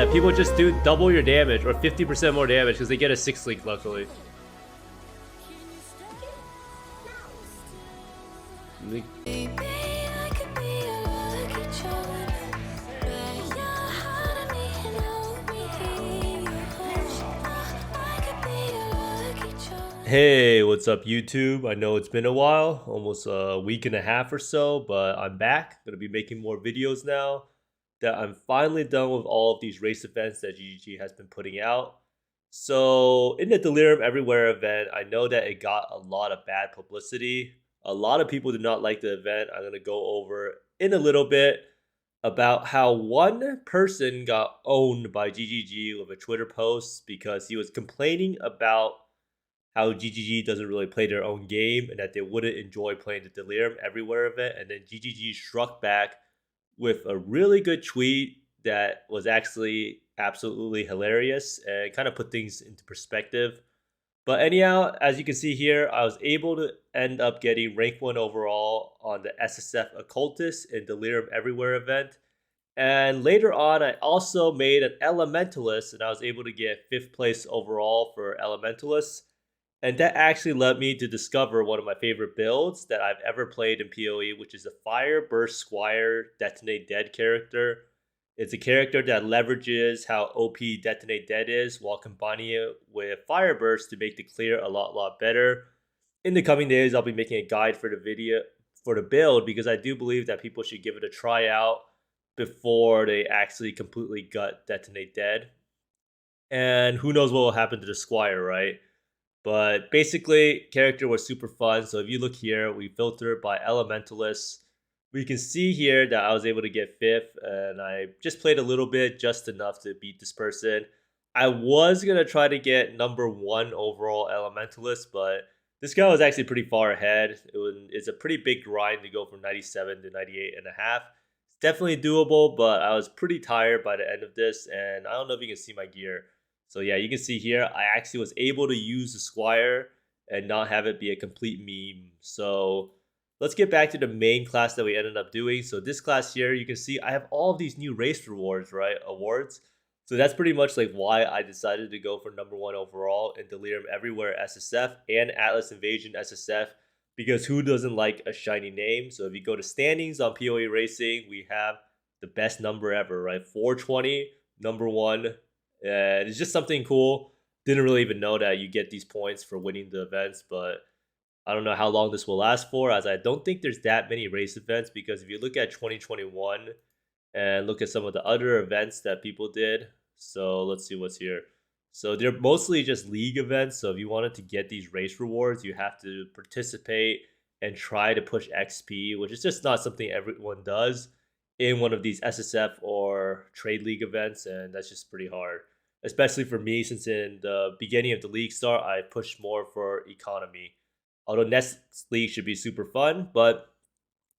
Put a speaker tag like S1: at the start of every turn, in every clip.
S1: that people just do double your damage or 50% more damage because they get a 6 link luckily. Hey, what's up YouTube? I know it's been a while, almost a week and a half or so, but I'm back. Gonna be making more videos now that I'm finally done with all of these race events that GGG has been putting out. So in the Delirium Everywhere event, I know that it got a lot of bad publicity. A lot of people did not like the event. I'm gonna go over in a little bit about how one person got owned by GGG with a Twitter post because he was complaining about how GGG doesn't really play their own game and that they wouldn't enjoy playing the Delirium Everywhere event. And then GGG struck back with a really good tweet that was actually absolutely hilarious and kind of put things into perspective. But anyhow, as you can see here, I was able to end up getting rank 1 overall on the SSF Occultist and Delirium Everywhere event. And later on, I also made an Elementalist, and I was able to get 5th place overall for Elementalist. And that actually led me to discover one of my favorite builds that I've ever played in PoE, which is the Fire Burst Squire Detonate Dead character. It's a character that leverages how OP Detonate Dead is while combining it with Fire Burst to make the clear a lot better. In the coming days, I'll be making a guide for the build because I do believe that people should give it a try out before they actually completely gut Detonate Dead. And who knows what will happen to the Squire, right? But basically, character was super fun. So if you look here, we filter by Elementalists. We can see here that I was able to get 5th, and I just played a little bit, just enough to beat this person. I was going to try to get number 1 overall Elementalist, but this guy was actually pretty far ahead. It's a pretty big grind to go from 97 to 98 and a half. It's definitely doable, but I was pretty tired by the end of this, and I don't know if you can see my gear. So yeah, you can see here, I actually was able to use the Squire and not have it be a complete meme. So let's get back to the main class that we ended up doing. So this class here, you can see I have all of these new race rewards, right? Awards. So that's pretty much like why I decided to go for number 1 overall in Delirium Everywhere SSF and Atlas Invasion SSF, because who doesn't like a shiny name? So if you go to standings on PoE Racing, we have the best number ever, right? 420, number 1. And it's just something cool. Didn't really even know that you get these points for winning the events, but I don't know how long this will last for, as I don't think there's that many race events, because if you look at 2021 and look at some of the other events that people did, so let's see what's here. So they're mostly just league events, so if you wanted to get these race rewards, you have to participate and try to push XP, which is just not something everyone does in one of these SSF or trade league events, and that's just pretty hard. Especially for me, since in the beginning of the league start, I pushed more for economy. Although next league should be super fun, but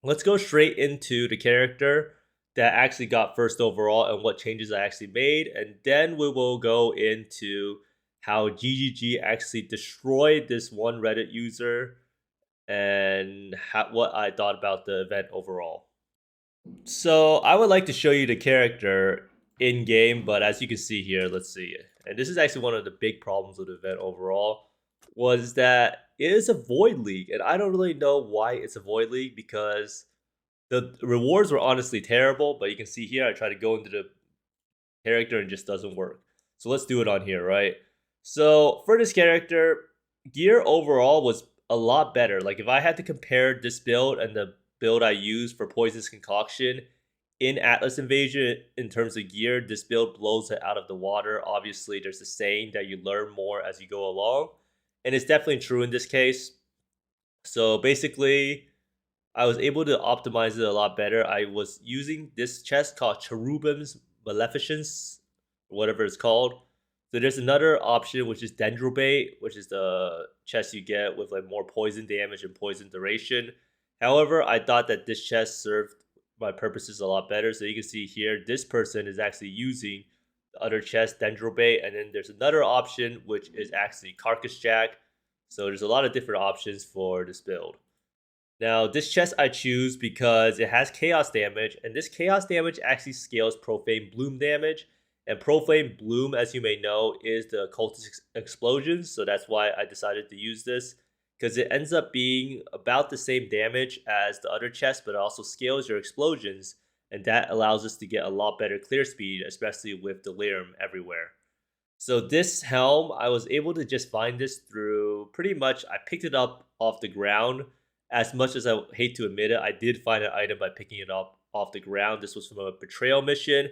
S1: let's go straight into the character that actually got 1st overall and what changes I actually made, and then we will go into how GGG actually destroyed this one Reddit user and what I thought about the event overall. So I would like to show you the character in game, but as you can see here, let's see. And this is actually one of the big problems with the event overall, was that it is a void league, and I don't really know why it's a void league, because the rewards were honestly terrible. But you can see here, I try to go into the character and it just doesn't work. So let's do it on here, right? So for this character, gear overall was a lot better. Like if I had to compare this build and the build I used for Poisonous Concoction in Atlas Invasion in terms of gear, this build blows it out of the water. Obviously, there's a saying that you learn more as you go along, and it's definitely true in this case. So basically, I was able to optimize it a lot better. I was using this chest called Cherubim's Maleficence, or whatever it's called. So there's another option, which is Dendrobate, which is the chest you get with like more poison damage and poison duration. However, I thought that this chest served my purposes a lot better. So you can see here, this person is actually using the other chest, Dendrobate, and then there's another option, which is actually Carcass Jack. So there's a lot of different options for this build. Now, this chest I choose because it has chaos damage, and this chaos damage actually scales Profane Bloom damage, And Profane Bloom, as you may know, is the cultist explosions, so that's why I decided to use this, because it ends up being about the same damage as the other chest, but it also scales your explosions, and that allows us to get a lot better clear speed, especially with Delirium everywhere. So this helm, I was able to just find this through pretty much I picked it up off the ground. As much as I hate to admit it, I did find an item by picking it up off the ground. This was from a betrayal mission,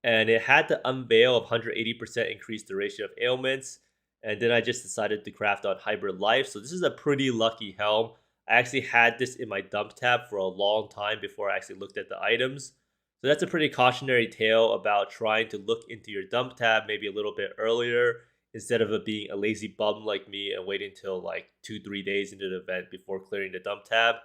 S1: and it had the unveil of 180% increased duration of ailments. And then I just decided to craft on hybrid life. So this is a pretty lucky helm. I actually had this in my dump tab for a long time before I actually looked at the items. So that's a pretty cautionary tale about trying to look into your dump tab maybe a little bit earlier instead of it being a lazy bum like me and waiting till like 2-3 days into the event before clearing the dump tab.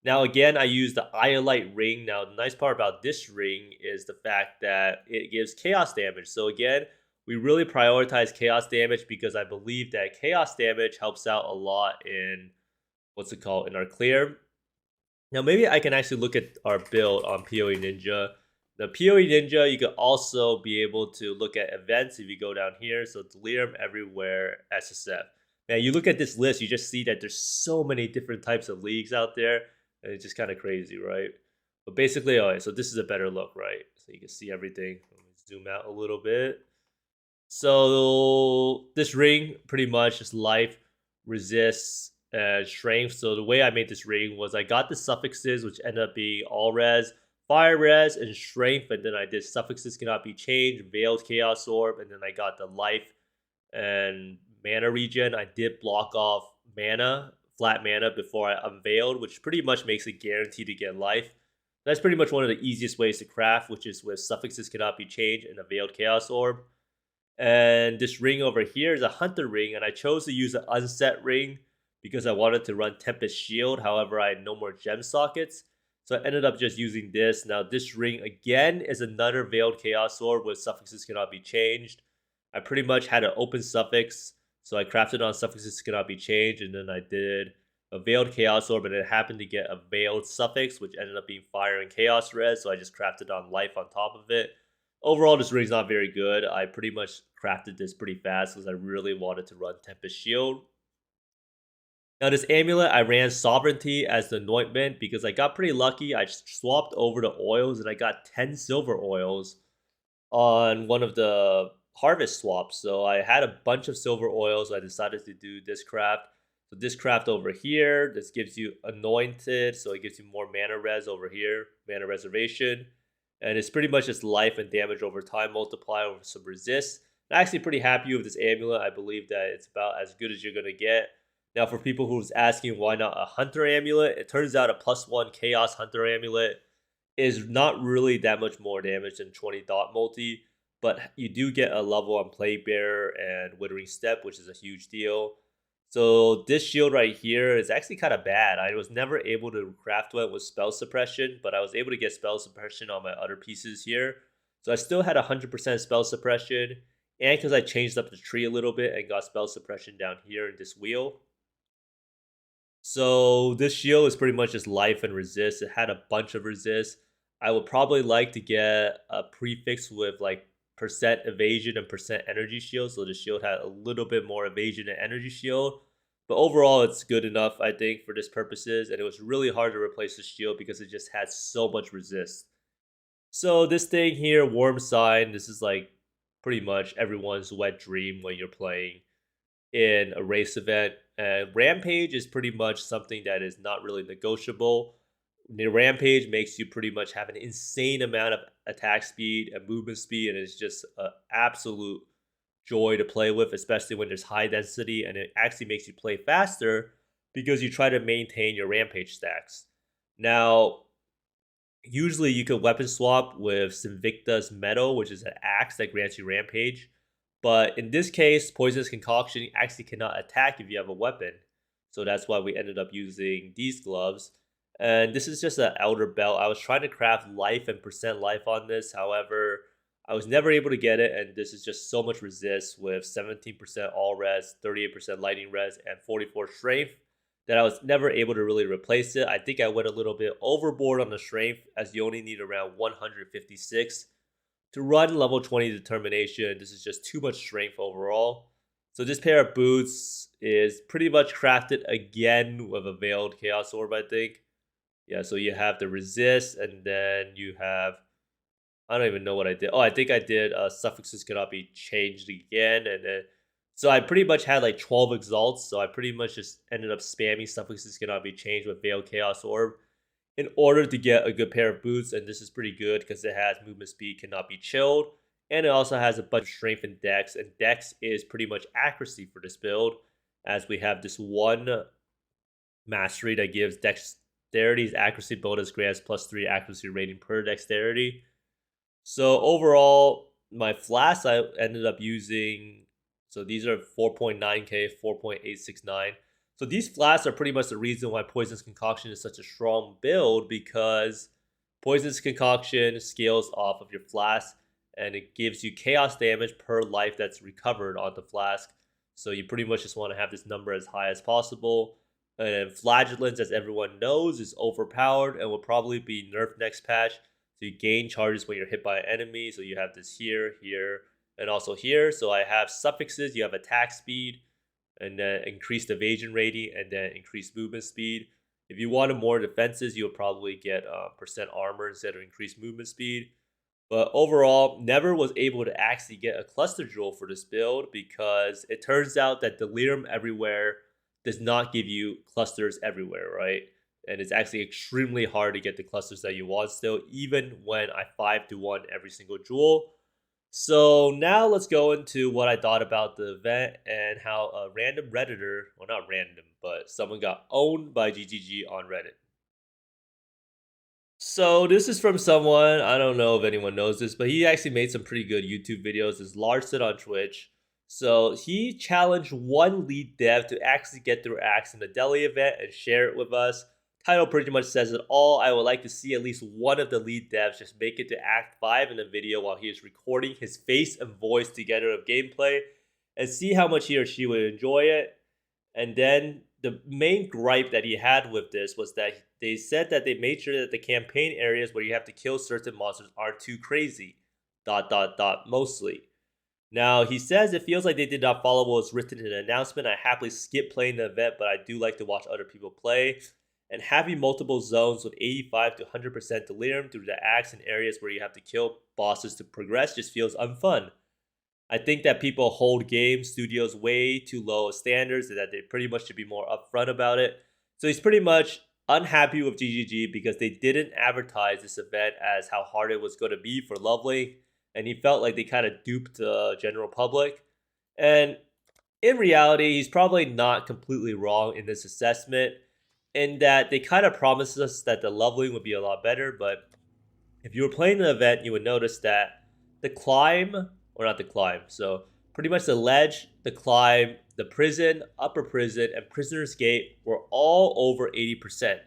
S1: Now again, I use the Iolite ring. Now the nice part about this ring is the fact that it gives chaos damage. So again, we really prioritize chaos damage because I believe that chaos damage helps out a lot in what's it called in our clear. Now, maybe I can actually look at our build on PoE Ninja. The PoE Ninja, you can also be able to look at events if you go down here. So Delirium everywhere, SSF. Now, you look at this list, you just see that there's so many different types of leagues out there. And it's just kind of crazy, right? But basically, all right, so this is a better look, right? So you can see everything. Let me zoom out a little bit. So this ring, pretty much just life, resists, and strength. So the way I made this ring was I got the suffixes, which ended up being all res, fire res, and strength. And then I did suffixes cannot be changed, veiled chaos orb, and then I got the life and mana regen. I did block off mana, flat mana, before I unveiled, which pretty much makes it guaranteed to get life. That's pretty much one of the easiest ways to craft, which is with suffixes cannot be changed and a veiled chaos orb. And this ring over here is a hunter ring, and I chose to use an unset ring because I wanted to run Tempest Shield. However, I had no more gem sockets, so I ended up just using this. Now, this ring again is another Veiled Chaos Orb with suffixes cannot be changed. I pretty much had an open suffix, so I crafted on suffixes cannot be changed, and then I did a Veiled Chaos Orb, and it happened to get a Veiled suffix, which ended up being Fire and Chaos Res, so I just crafted on Life on top of it. Overall, this ring's not very good. I pretty much crafted this pretty fast because I really wanted to run Tempest Shield. Now, this amulet, I ran Sovereignty as the anointment because I got pretty lucky. I swapped over the oils and I got 10 silver oils on one of the harvest swaps. So I had a bunch of silver oils. So I decided to do this craft. So this craft over here, this gives you anointed. So it gives you more mana res over here, mana reservation. And it's pretty much just life and damage over time multiplier over some resist. I'm actually pretty happy with this amulet. I believe that it's about as good as you're going to get. Now, for people who's asking why not a hunter amulet, it turns out a +1 chaos hunter amulet is not really that much more damage than 20 dot multi, but you do get a level on Plague Bearer and Withering Step, which is a huge deal. So this shield right here is actually kind of bad. I was never able to craft one with spell suppression, but I was able to get spell suppression on my other pieces here. So I still had 100% spell suppression, and because I changed up the tree a little bit and got spell suppression down here in this wheel. So this shield is pretty much just life and resist. It had a bunch of resist. I would probably like to get a prefix with like percent evasion and percent energy shield. So the shield had a little bit more evasion and energy shield. But overall, it's good enough, I think, for this purposes. And it was really hard to replace the shield because it just had so much resist. So this thing here, Worm Sign, this is like pretty much everyone's wet dream when you're playing in a race event. And Rampage is pretty much something that is not really negotiable. The Rampage makes you pretty much have an insane amount of attack speed and movement speed, and it's just an absolute joy to play with, especially when there's high density, and it actually makes you play faster because you try to maintain your Rampage stacks. Now, usually you could weapon swap with Sinvicta's Metal, which is an axe that grants you Rampage. But in this case, Poisonous Concoction actually cannot attack if you have a weapon. So that's why we ended up using these gloves. And this is just an Elder Belt. I was trying to craft life and percent life on this. However, I was never able to get it. And this is just so much resist with 17% all res, 38% lightning res, and 44 strength that I was never able to really replace it. I think I went a little bit overboard on the strength as you only need around 156. To run level 20 determination, this is just too much strength overall. So this pair of boots is pretty much crafted again with a veiled chaos orb, I think. Yeah, so you have the resist, and then you have, I don't even know what I did. Oh, I think I did suffixes cannot be changed again, and then so I pretty much had like 12 exalts, so I pretty much just ended up spamming suffixes cannot be changed with veiled chaos orb in order to get a good pair of boots. And this is pretty good because it has movement speed cannot be chilled, and it also has a bunch of strength and dex, and dex is pretty much accuracy for this build, as we have this one mastery that gives dexterity's accuracy bonus grants +3 accuracy rating per dexterity. So overall, my flasks I ended up using, so these are 4.9k, 4.869. So these flasks are pretty much the reason why Poison's Concoction is such a strong build, because Poison's Concoction scales off of your flask, and it gives you chaos damage per life that's recovered on the flask. So you pretty much just want to have this number as high as possible. And then Flagellance, as everyone knows, is overpowered and will probably be nerfed next patch. So you gain charges when you're hit by an enemy. So you have this here, here, and also here. So I have suffixes. You have attack speed, and then increased evasion rating, and then increased movement speed. If you wanted more defenses, you'll probably get percent armor instead of increased movement speed. But overall, never was able to actually get a cluster jewel for this build, because it turns out that Delirium everywhere does not give you clusters everywhere, right? And it's actually extremely hard to get the clusters that you want still, even when I 5-1 every single jewel. So now let's go into what I thought about the event and how a random Redditor, well, not random, but someone got owned by GGG on Reddit. So this is from someone, I don't know if anyone knows this, but he actually made some pretty good YouTube videos. Is Larson on Twitch. So he challenged one lead dev to actually get their axe in the Delhi event and share it with us. Title pretty much says it all. I would like to see at least one of the lead devs just make it to Act 5 in the video while he is recording his face and voice together of gameplay, and see how much he or she would enjoy it. And then the main gripe that he had with this was that they said that they made sure that the campaign areas where you have to kill certain monsters aren't too crazy. Mostly. Now, he says it feels like they did not follow what was written in the announcement. I happily skip playing the event, but I do like to watch other people play. And having multiple zones with 85 to 100% delirium through the axe in areas where you have to kill bosses to progress just feels unfun. I think that people hold game studios way too low standards, and that they pretty much should be more upfront about it. So he's pretty much unhappy with GGG because they didn't advertise this event as how hard it was going to be for Lovely, and he felt like they kind of duped the general public. And in reality, he's probably not completely wrong in this assessment, in that they kind of promised us that the leveling would be a lot better, but if you were playing the event, you would notice that the climb, or not the climb, so pretty much the ledge, the climb, the prison, upper prison, and prisoner's gate were all over 80%.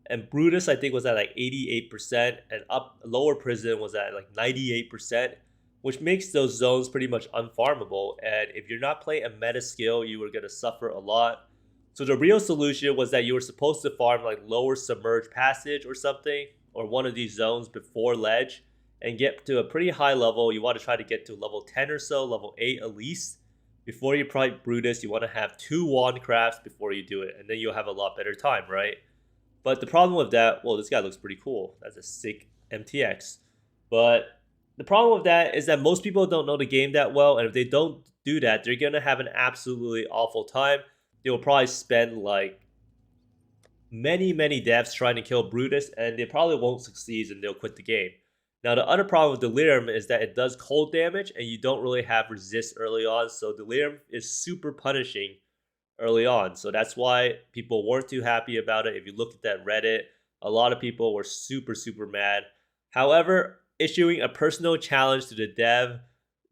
S1: And Brutus, I think, was at like 88%, and lower prison was at like 98%, which makes those zones pretty much unfarmable. And if you're not playing a meta skill, you were going to suffer a lot. So the real solution was that you were supposed to farm like lower submerged passage or something, or one of these zones before ledge, and get to a pretty high level. You want to try to get to level 10 or so, level 8 at least. Before you fight Brutus, you want to have 2 wand crafts before you do it, and then you'll have a lot better time, right? But the problem with that, well, this guy looks pretty cool. That's a sick MTX. But the problem with that is that most people don't know the game that well, and if they don't do that, they're going to have an absolutely awful time. They will probably spend like many devs trying to kill Brutus, and they probably won't succeed, and they'll quit the game. Now, the other problem with Delirium is that it does cold damage, and you don't really have resist early on, so Delirium is super punishing early on. So that's why people weren't too happy about it. If you look at that Reddit, a lot of people were super mad. However, issuing a personal challenge to the dev,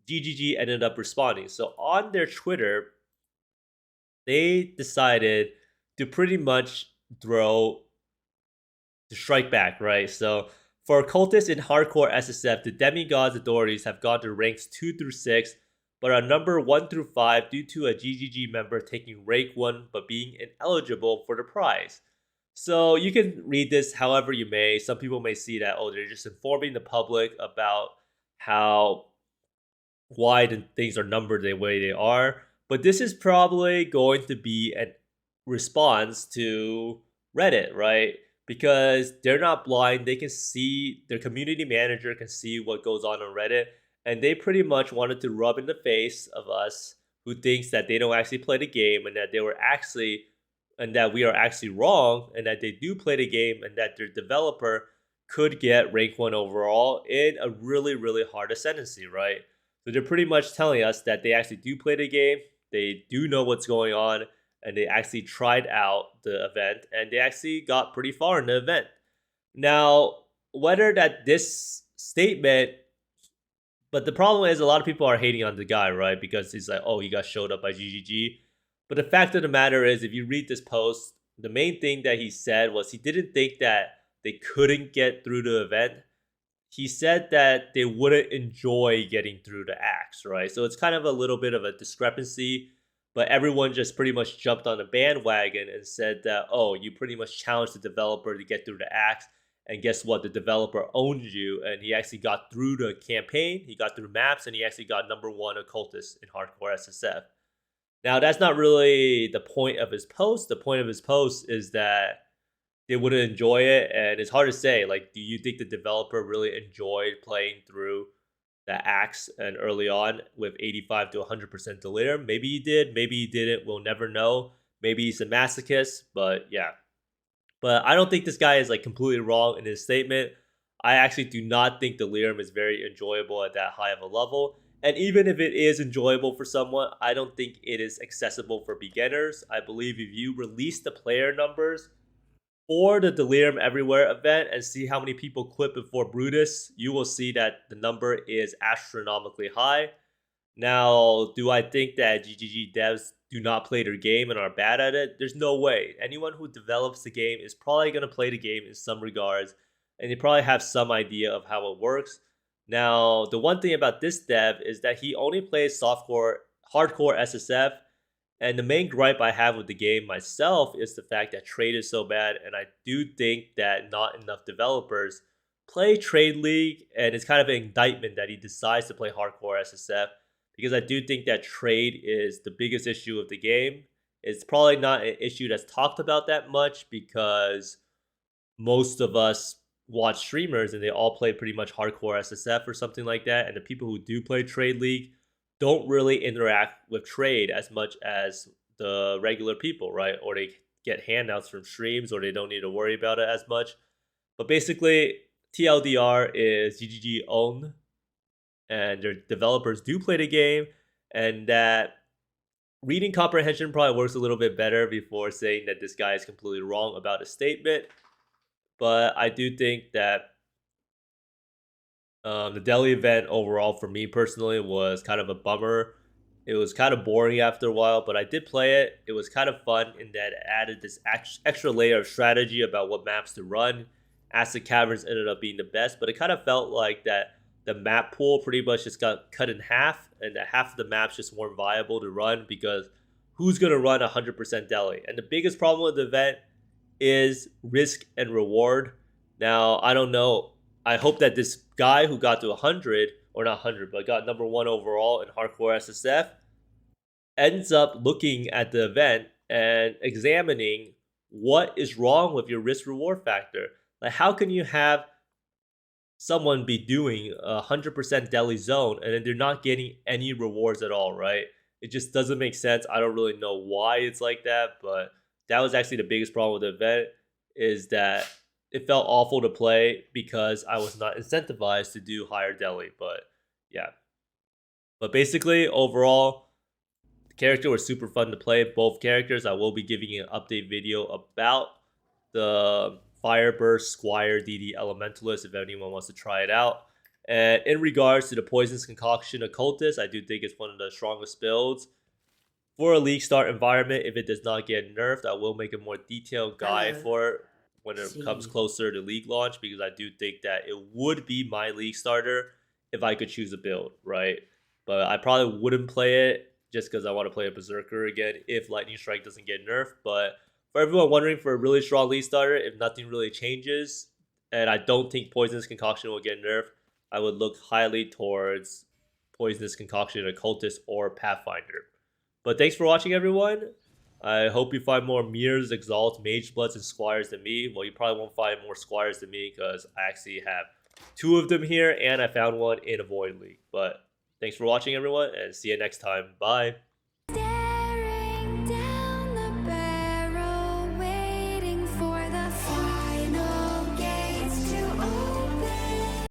S1: GGG ended up responding. So on their Twitter, they decided to pretty much to strike back, right? So for cultists in hardcore SSF, the demigods authorities have gone to ranks 2 through 6, but are number 1 through 5 due to a GGG member taking rank 1 but being ineligible for the prize. So you can read this however you may. Some people may see that, oh, they're just informing the public about how why things are numbered the way they are. But this is probably going to be a response to Reddit, right? Because they're not blind. They can see, their community manager can see what goes on Reddit. And they pretty much wanted to rub in the face of us who thinks that they don't actually play the game and that they were actually, and that we are actually wrong and that they do play the game and that their developer could get rank 1 overall in a really, really hard ascendancy, right? So they're pretty much telling us that they actually do play the game, they do know what's going on, and they actually tried out the event, and they actually got pretty far in the event. Now, whether that this statement, but the problem is a lot of people are hating on the guy, right? Because he's like, oh, he got showed up by GGG. But the fact of the matter is, if you read this post, the main thing that he said was he didn't think that they couldn't get through the event. He said that they wouldn't enjoy getting through the acts, right? So it's kind of a little bit of a discrepancy, but everyone just pretty much jumped on the bandwagon and said that, oh, you pretty much challenged the developer to get through the acts. And guess what? The developer owned you, and he actually got through the campaign, he got through maps, and he actually got #1 occultist in hardcore SSF. Now, that's not really the point of his post. The point of his post is that they wouldn't enjoy it, and it's hard to say. Like, do you think the developer really enjoyed playing through the acts and early on with 85 to 100% delirium? Maybe he did, maybe he didn't. We'll never know. Maybe he's a masochist, but yeah. But I don't think this guy is like completely wrong in his statement. I actually do not think Delirium is very enjoyable at that high of a level. And even if it is enjoyable for someone, I don't think it is accessible for beginners. I believe if you release the player numbers for the Delirium Everywhere event and see how many people quit before Brutus, you will see that the number is astronomically high. Now, do I think that GGG devs do not play their game and are bad at it? There's no way. Anyone who develops the game is probably going to play the game in some regards, and they probably have some idea of how it works. Now, the one thing about this dev is that he only plays softcore, hardcore SSF, and the main gripe I have with the game myself is the fact that trade is so bad, and I do think that not enough developers play Trade League, and it's kind of an indictment that he decides to play hardcore SSF because I do think that trade is the biggest issue of the game. It's probably not an issue that's talked about that much because most of us watch streamers and they all play pretty much hardcore SSF or something like that. And the people who do play Trade League don't really interact with trade as much as the regular people, right? Or they get handouts from streams or they don't need to worry about it as much. But basically, TLDR is GGG owned and their developers do play the game, and that reading comprehension probably works a little bit better before saying that this guy is completely wrong about a statement. But I do think that the Delhi event overall for me personally was kind of a bummer. It was kind of boring after a while, but I did play it. It was kind of fun in that it added this extra layer of strategy about what maps to run. Acid Caverns ended up being the best, but it kind of felt like that the map pool pretty much just got cut in half, and that half of the maps just weren't viable to run because who's going to run 100% Delhi? And the biggest problem with the event is risk and reward. Now, I don't know. I hope that this guy who got to 100, or not 100, but got #1 overall in hardcore SSF, ends up looking at the event and examining what is wrong with your risk reward factor. Like, how can you have someone be doing 100% Delhi zone and then they're not getting any rewards at all, right? It just doesn't make sense. I don't really know why it's like that, but that was actually the biggest problem with the event is that it felt awful to play because I was not incentivized to do higher Delhi. But yeah. But basically, overall, the character was super fun to play. Both characters, I will be giving you an update video about the Fireburst SQUIRE DD Elementalist if anyone wants to try it out. And in regards to the Poison's Concoction Occultist, I do think it's one of the strongest builds. For a League Start environment, if it does not get nerfed, I will make a more detailed guide for it when it comes closer to League launch because I do think that it would be my League Starter if I could choose a build, right? But I probably wouldn't play it just because I want to play a Berserker again if Lightning Strike doesn't get nerfed. But for everyone wondering for a really strong League Starter, if nothing really changes, and I don't think Poison's Concoction will get nerfed, I would look highly towards Poisonous Concoction, Occultist, or Pathfinder. But thanks for watching, everyone. I hope you find more Mirrors, Exalts, Mage Bloods, and Squires than me. Well, you probably won't find more Squires than me because I actually have 2 of them here, and I found one in a Void League. But thanks for watching, everyone, and see you next time. Bye.